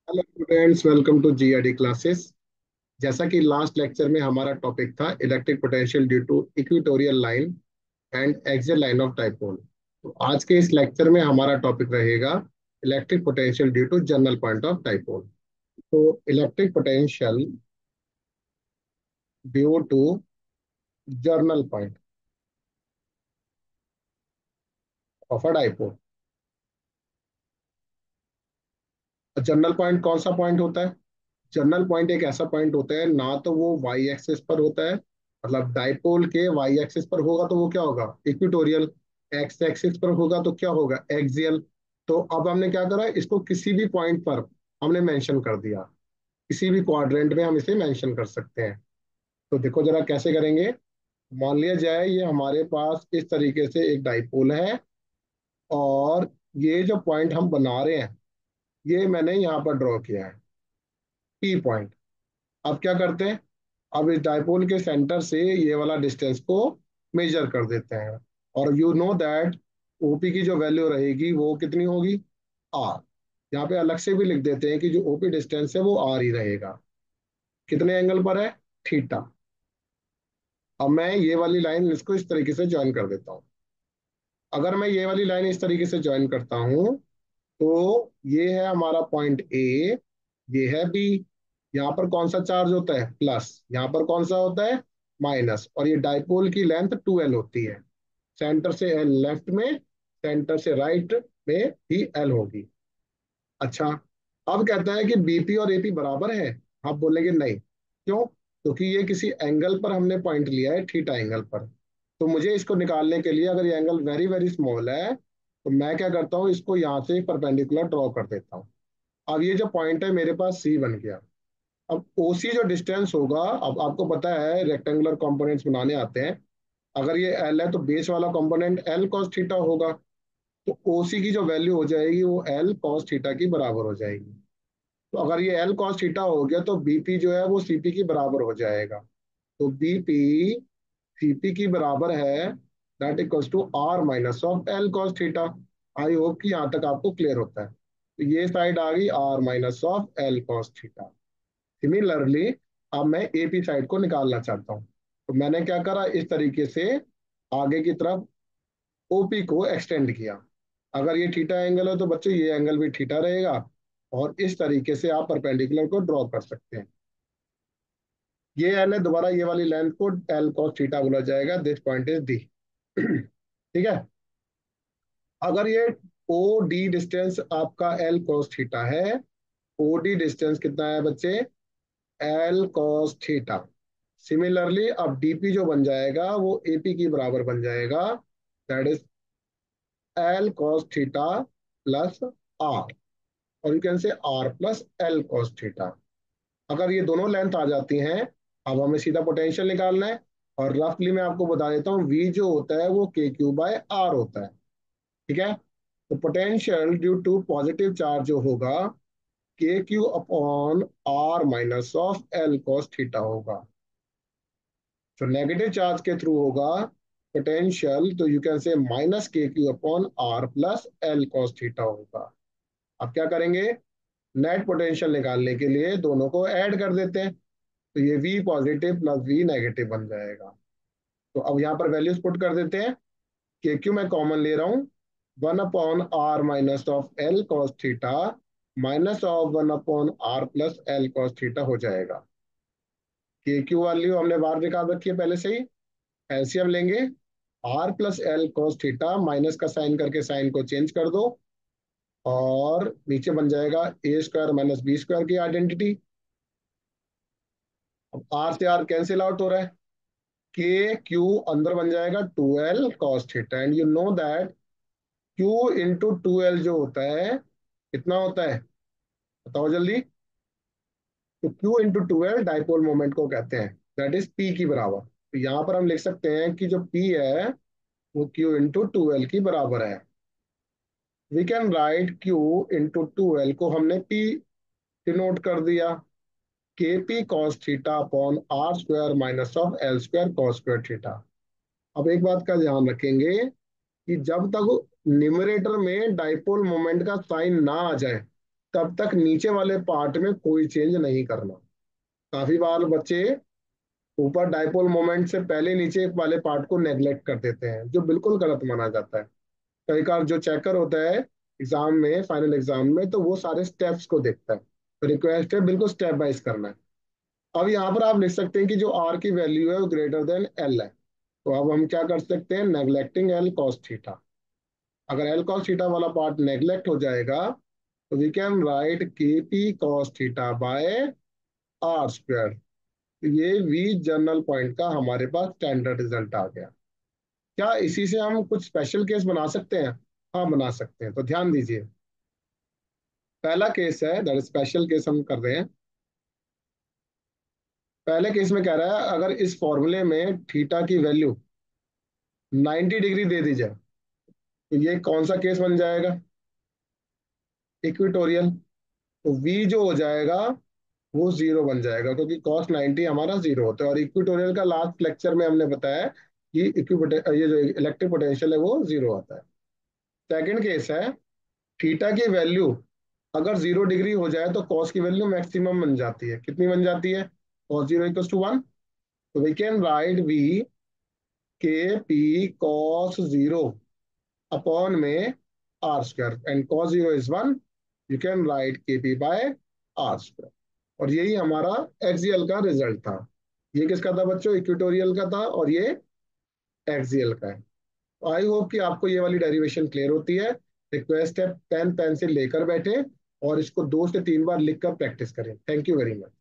Hello students, welcome to GRD classes. जैसा कि last lecture में हमारा टॉपिक था electric potential due to equatorial line and axial line of dipole. तो आज के इस लेक्चर में हमारा टॉपिक रहेगा electric potential due to general point of dipole. तो electric potential due to general point of a dipole. General point कौन सा पॉइंट होता है? जनरल पॉइंट एक ऐसा पॉइंट होता है, ना तो वो वाई एक्सिस पर होता है, मतलब डाइपोल के वाई एक्सिस पर होगा तो वो क्या होगा, इक्वेटोरियल। एक्स एक्सिस पर होगा तो क्या होगा, एक्सियल। तो अब हमने क्या करा, इसको किसी भी पॉइंट पर हमने मेंशन कर दिया। किसी भी क्वाड्रेंट में हम इसे मेंशन कर सकते हैं। तो देखो जरा कैसे करेंगे। मान लिया जाए ये हमारे पास इस तरीके से एक डाइपोल है, और ये जो पॉइंट हम बना रहे हैं ये मैंने यहाँ पर ड्रॉ किया है, पी पॉइंट। अब क्या करते हैं, अब इस डाइपोल के सेंटर से ये वाला डिस्टेंस को मेजर कर देते हैं। और यू नो दैट ओपी की जो वैल्यू रहेगी वो कितनी होगी, आर। यहाँ पे अलग से भी लिख देते हैं कि जो ओपी डिस्टेंस है वो आर ही रहेगा। कितने एंगल पर है, थीटा। अब मैं ये वाली लाइन इसको इस तरीके से ज्वाइन कर देता हूँ। अगर मैं ये वाली लाइन इस तरीके से ज्वाइन करता हूँ तो ये है हमारा पॉइंट ए, ये है बी। यहाँ पर कौन सा चार्ज होता है, प्लस। यहाँ पर कौन सा होता है, माइनस। और ये डाइपोल की लेंथ 2L होती है। सेंटर से एल लेफ्ट में, सेंटर से राइट में भी एल होगी। अच्छा, अब कहता है कि बीपी और एपी बराबर है। आप बोलेंगे नहीं, क्यों? क्योंकि ये किसी एंगल पर हमने पॉइंट लिया है, थीटा एंगल पर। तो मुझे इसको निकालने के लिए, अगर ये एंगल वेरी वेरी स्मॉल है, तो मैं क्या करता हूँ, इसको यहाँ से परपेंडिकुलर ड्रॉ कर देता हूँ। अब ये जो पॉइंट है मेरे पास सी बन गया। अब ओसी जो डिस्टेंस होगा, अब आपको पता है रेक्टेंगुलर कंपोनेंट्स बनाने आते हैं। अगर ये एल है तो बेस वाला कंपोनेंट एल कॉस थीटा होगा। तो ओसी की जो वैल्यू हो जाएगी वो एल कॉस थीटा की बराबर हो जाएगी। तो अगर ये एल कॉस थीटा हो गया तो बीपी जो है वो सीपी की बराबर हो जाएगा। तो बीपी सीपी की बराबर है, that equals to r minus of l cos theta. I hope कि यहाँ तक आपको क्लियर होता है। तो ये साइड आ गई r minus of l cos theta. Similarly अब मैं एपी साइड को निकालना चाहता हूँ। तो मैंने क्या करा, इस तरीके से आगे की तरफ ओपी को एक्सटेंड किया। अगर ये थीटा एंगल है तो बच्चों ये एंगल भी थीटा रहेगा। और इस तरीके से आप परपेंडिकुलर को ड्रॉ कर सकते हैं। ये एल है, दोबारा ये वाली लेंथ को एल कॉस थीटा बोला जाएगा। This point is D. ठीक है। अगर ये ओ डी डिस्टेंस आपका एल कॉस थीटा है, ओ डी डिस्टेंस कितना है बच्चे, एल कॉस थीटा। सिमिलरली अब डीपी जो बन जाएगा वो एपी की बराबर बन जाएगा, that is L cos theta plus R. और you can say R plus L cos theta. अगर ये दोनों लेंथ आ जाती हैं, अब हमें सीधा पोटेंशियल निकालना है। और रफली मैं आपको बता देता हूँ, वी जो होता है वो के क्यू बाय आर होता है। ठीक है। तो potential due to positive charge जो होगा, k q upon r minus of l cos theta होगा। जो नेगेटिव चार्ज के थ्रू होगा पोटेंशियल, तो you can say minus k q upon r plus L cos theta होगा। अब क्या करेंगे, नेट पोटेंशियल निकालने के लिए दोनों को ऐड कर देते हैं। तो ये V positive plus V negative बन जाएगा। तो अब यहाँ पर वैल्यूज पुट कर देते हैं। के क्यू मैं कॉमन ले रहा हूँ, 1/r - of l cos theta minus of 1/r + L cos theta हो जाएगा। के क्यू वैल्यू हमने बाहर निकाल रखी है पहले से ही। एलसीएम लेंगे, r plus L cos theta, minus का साइन करके साइन को चेंज कर दो, और नीचे बन जाएगा a square minus b square की आइडेंटिटी। अब आर से आर कैंसिल आउट हो रहा है, के क्यू अंदर बन जाएगा 2L cos theta. And you know that q into 2L जो होता है कितना होता है, बताओ जल्दी। तो Q into 2L dipole moment को कहते हैं, दैट इज पी की बराबर। तो यहाँ पर हम लिख सकते हैं कि जो पी है वो क्यू इंटू 2L की बराबर है। We can write q into 2L को हमने पी डिनोट कर दिया, k p cos theta upon r square minus of l square cos square theta. अब एक बात का ध्यान रखेंगे कि जब तक न्यूमरेटर में डाइपोल मोमेंट का साइन ना आ जाए तब तक नीचे वाले पार्ट में कोई चेंज नहीं करना। काफी बार बच्चे ऊपर डाइपोल मोमेंट से पहले नीचे वाले पार्ट को नेग्लेक्ट कर देते हैं, जो बिल्कुल गलत माना जाता है। कई बार जो चेकर होता है एग्जाम में, फाइनल एग्जाम में, तो वो सारे स्टेप्स को देखता है। तो रिक्वेस्ट है बिल्कुल स्टेप वाइज करना है। अब यहाँ पर आप लिख सकते हैं कि जो आर की वैल्यू है वो ग्रेटर देन एल है। तो अब हम क्या कर सकते हैं, नेग्लेक्टिंग एल कॉस थीटा। अगर एल कॉस थीटा वाला पार्ट नेग्लेक्ट हो जाएगा तो we can write k p cos theta by r square. ये वी जनरल पॉइंट का हमारे पास स्टैंडर्ड रिजल्ट आ गया। क्या इसी से हम कुछ स्पेशल केस बना सकते हैं? हाँ, बना सकते हैं। तो ध्यान दीजिए, पहला केस है दैट स्पेशल केस हम कर रहे हैं। पहले केस में कह रहा है अगर इस फॉर्मूले में थीटा की वैल्यू 90 डिग्री दे दी जाए तो ये कौन सा केस बन जाएगा? इक्विटोरियल। तो वी जो हो जाएगा वो जीरो बन जाएगा, क्योंकि कॉस 90 हमारा जीरो होता है। और इक्विटोरियल का लास्ट लेक्चर में हमने बताया कि ये जो इलेक्ट्रिक पोटेंशियल है वो जीरो आता है। सेकंड केस है थीटा की वैल्यू अगर 0 डिग्री हो जाए तो कॉस की वैल्यू मैक्सिमम बन जाती है। कितनी बन जाती है? Cos zero equal to 1। तो we can write V k p cos zero upon में r square, and cos zero is 1। You can write k p by r square. और यही हमारा एक्सियल का रिजल्ट था। ये किसका था बच्चों? इक्वेटोरियल का था, और ये एक्सियल का है। आई होप कि आपको ये वाली डेरिवेशन क्लियर होती है। रिक्वेस्ट है पेन पेंसिल लेकर बैठे और इसको 2 से 3 बार लिखकर प्रैक्टिस करें। Thank you very much.